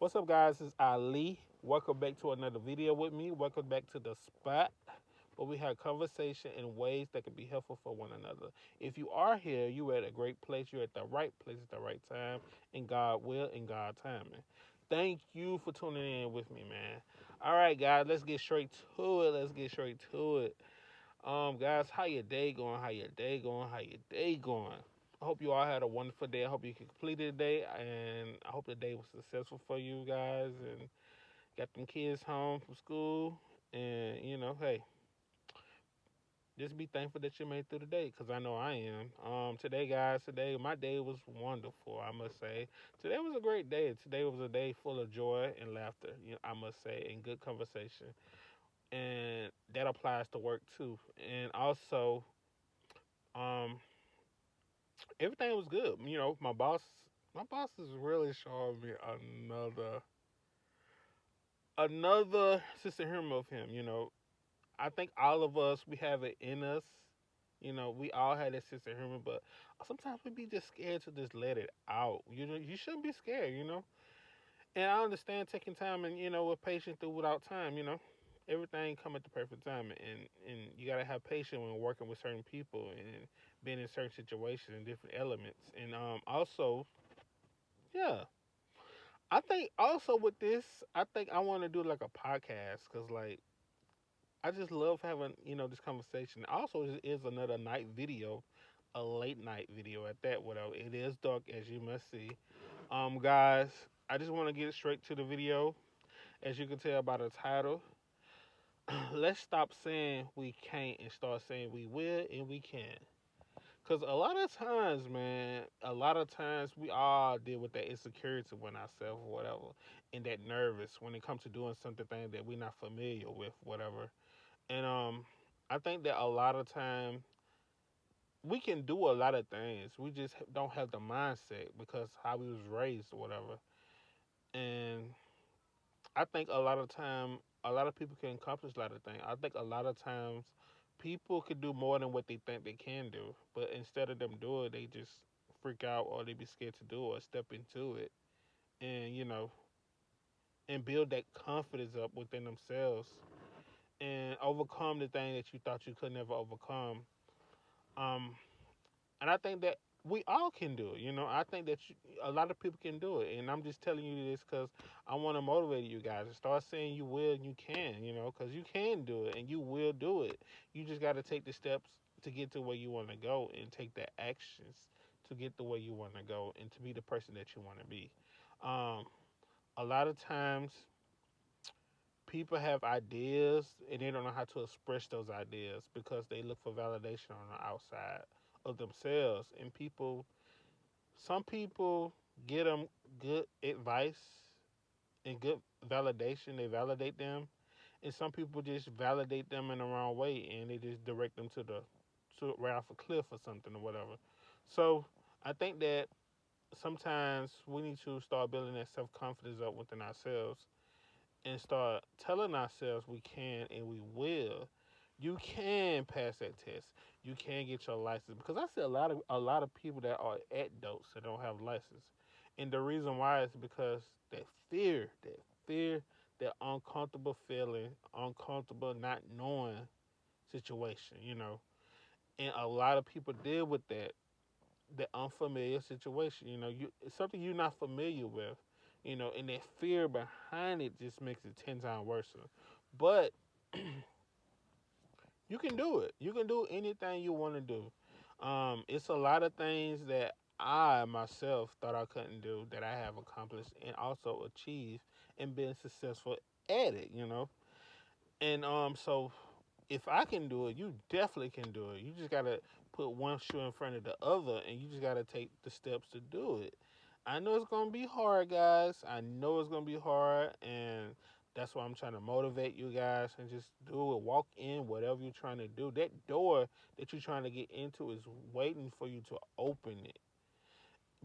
What's up, guys? It's Ali. Welcome back to another video with me. Welcome back to the spot where we have conversation in ways that can be helpful for one another. If you are here, you are at a great place. You're at the right place at the right time, in God will and God timing. Thank you for tuning in with me, man. All right, guys, let's get straight to it. Let's get straight to it. Guys, how your day going? How your day going? How your day going? I hope you all had a wonderful day. I hope you completed the day, and I hope the day was successful for you guys, and got them kids home from school. And hey, just be thankful that you made it through the day, cause I know I am. Today, guys, today my day was wonderful. I must say, today was a great day. Today was a day full of joy and laughter. I must say, and good conversation, and that applies to work too. And also, um, everything was good. My boss is really showing me another sense of humor of him. I think all of us we have it in us. We all had that sense of humor, but sometimes we be just scared to just let it out. You shouldn't be scared. And I understand taking time and with patience through without time. Everything come at the perfect time, and you gotta have patience when working with certain people and being in certain situations and different elements. And also, yeah, I think also with this, I think I want to do like a podcast because like I just love having this conversation. Also, it is another night video, a late night video at that. Whatever it is, dark as you must see. Guys, I just want to get straight to the video. As you can tell by the title, let's stop saying we can't and start saying we will and we can. Cause a lot of times, man, a lot of times we all deal with that insecurity when ourselves or whatever, and that nervous when it comes to doing something that we're not familiar with, whatever. And I think that a lot of time we can do a lot of things. We just don't have the mindset because how we was raised or whatever. And I think a lot of time, a lot of people can accomplish a lot of things. I think a lot of times people could do more than what they think they can do, but instead of them do it, they just freak out or they be scared to do it or step into it, and and build that confidence up within themselves and overcome the thing that you thought you could never overcome. Um, and I think that we all can do it. I think that a lot of people can do it, and I'm just telling you this because I want to motivate you guys to start saying you will and you can. Because you can do it and you will do it. You just got to take the steps to get to where you want to go and take the actions to get to where you want to go and to be the person that you want to be. Um, a lot of times people have ideas and they don't know how to express those ideas because they look for validation on the outside of themselves. And some people get them good advice and good validation. They validate them, and some people just validate them in the wrong way, and they just direct them to right off a cliff or something or whatever. So I think that sometimes we need to start building that self confidence up within ourselves and start telling ourselves we can and we will. You can pass that test. You can get your license because I see a lot of people that are adults that don't have license, and the reason why is because that fear, that uncomfortable feeling, uncomfortable not knowing situation, and a lot of people deal with that unfamiliar situation. It's something you're not familiar with, and that fear behind it just makes it 10 times worse. But you can do it. You can do anything you want to do. It's a lot of things that I myself thought I couldn't do that I have accomplished and also achieved and been successful at it. And so if I can do it, you definitely can do it. You just gotta put one shoe in front of the other, and you just gotta take the steps to do it. I know it's gonna be hard, guys. I know it's gonna be hard, and that's why I'm trying to motivate you guys and just do it. Walk in whatever you're trying to do. That door that you're trying to get into is waiting for you to open it.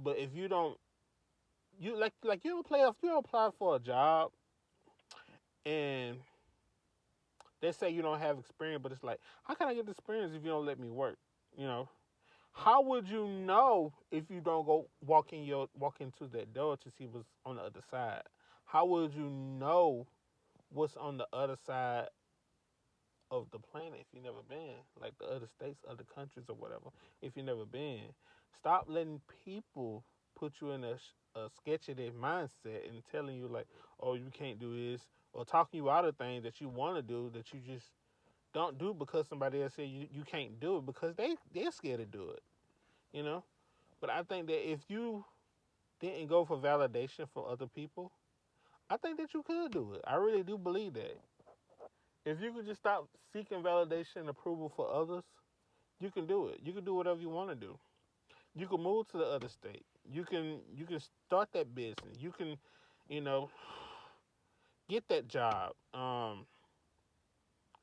But if you don't, you don't play. If you don't apply for a job and they say you don't have experience, but it's like, how can I get the experience if you don't let me work? You know, how would you know if you don't go walk into that door to see what's on the other side? how would you know what's on the other side of the planet if you never been, like the other states, other countries, or whatever? If you never been, stop letting people put you in a sketchy mindset and telling you like, oh, you can't do this, or talking you out of things that you want to do that you just don't do because somebody else said you can't do it because they're scared to do it, you know. But I think that if you didn't go for validation from other people, I think that you could do it. I really do believe that. If you could just stop seeking validation and approval for others, you can do it. You can do whatever you want to do. You can move to the other state. You can start that business. You can, you know, get that job.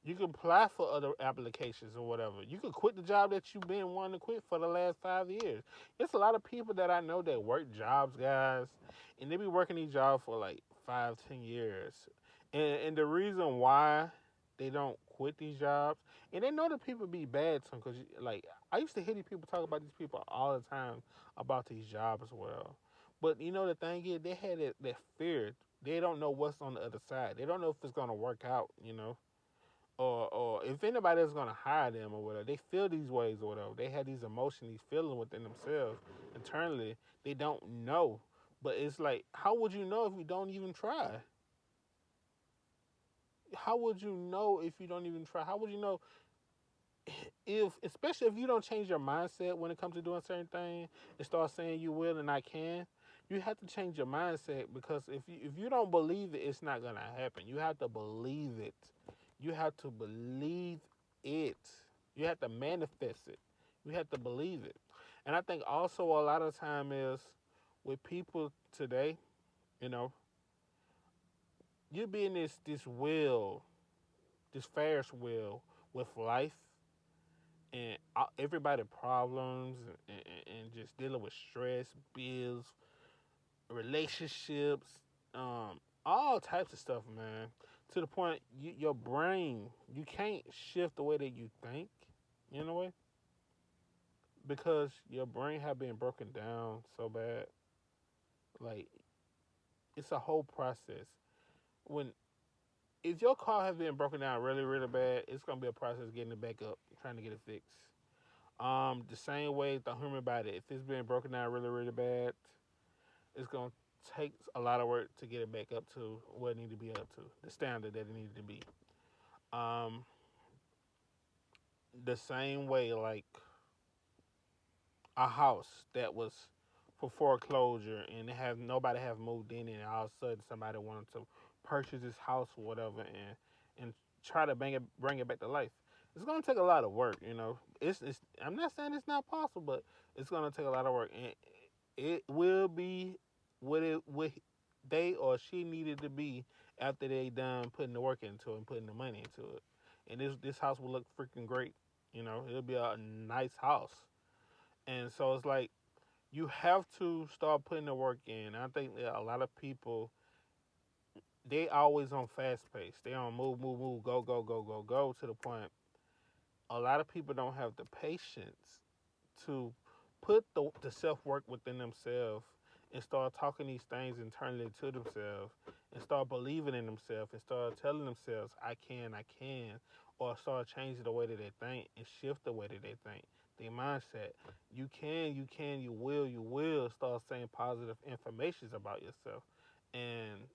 You can apply for other applications or whatever. You can quit the job that you've been wanting to quit for the last 5 years. It's a lot of people that I know that work jobs, guys, and they be working these jobs for like 5, 10 years. And the reason why they don't quit these jobs, and they know that people be bad to them, because like I used to hear these people talk about these people all the time about these jobs as well. But you know the thing is, they had that fear. They don't know what's on the other side. They don't know if it's gonna work out. Or if anybody is gonna hire them or whatever, they feel these ways or whatever. They have these emotions, these feelings within themselves internally. They don't know, but it's like, how would you know if you don't even try? How would you know if you don't even try? How would you know if, especially if you don't change your mindset when it comes to doing certain things and start saying you will and I can? You have to change your mindset because if you don't believe it, it's not gonna happen. You have to believe it. You have to believe it. You have to manifest it. You have to believe it. And I think also a lot of time is with people today, you know, you be in this wheel, this Ferris wheel with life and everybody problems and just dealing with stress, bills, relationships, all types of stuff, man. To the point, your brain, you can't shift the way that you think, in a way, because your brain have been broken down so bad. Like it's a whole process. When if your car has been broken down really, really bad, it's gonna be a process getting it back up, trying to get it fixed. The same way the human body, if it's been broken down really, really bad, it's gonna take a lot of work to get it back up to what it need to be up to, the standard that it needed to be. Um, the same way, like a house that was for foreclosure and they have nobody have moved in, and all of a sudden somebody wanted to purchase this house or whatever, and try to bring it back to life. It's gonna take a lot of work, you know. It's I'm not saying it's not possible, but it's gonna take a lot of work, and it will be what they or she needed to be after they done putting the work into it and putting the money into it. And this house will look freaking great. You know, it'll be a nice house. And so it's like you have to start putting the work in. I think that a lot of people, they always on fast pace. They on move, move, move, go, go, go, go, go, to the point a lot of people don't have the patience to put the self work within themselves and start talking these things internally to themselves and start believing in themselves and start telling themselves, I can, or start changing the way that they think and shift the way that they think. Their mindset. You will start saying positive informations about yourself. And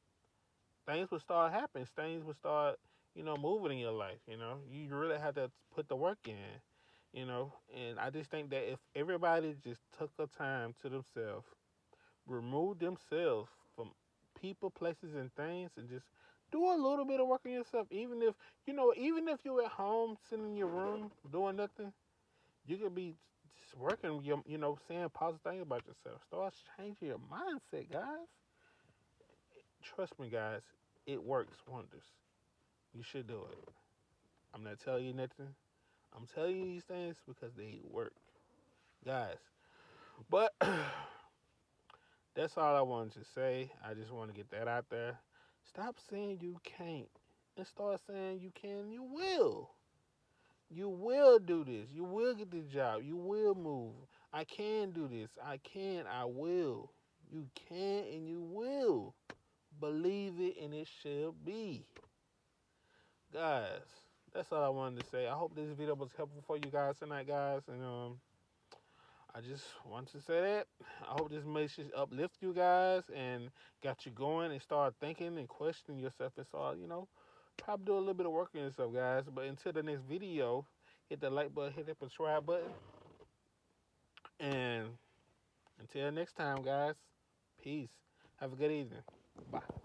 things will start happening. Things will start, moving in your life. You really have to put the work in. And I just think that if everybody just took the time to themselves, remove themselves from people, places, and things, and just do a little bit of work on yourself, even if you're at home sitting in your room doing nothing, you could be just working, saying positive things about yourself. Start changing your mindset, guys. Trust me, guys, it works wonders. You should do it. I'm not telling you nothing. I'm telling you these things because they work, guys. But that's all I wanted to say. I just want to get that out there. Stop saying you can't and start saying you can. You will. You will do this. You will get this job. You will move. I can do this. I can. I will. You can and you will. Believe it and it shall be. Guys, that's all I wanted to say. I hope this video was helpful for you guys tonight, guys. And I just want to say that. I hope this message uplift you guys and got you going and start thinking and questioning yourself and start, probably do a little bit of work on yourself, guys. But until the next video, hit the like button, hit the subscribe button. And until next time, guys, peace. Have a good evening. Bye.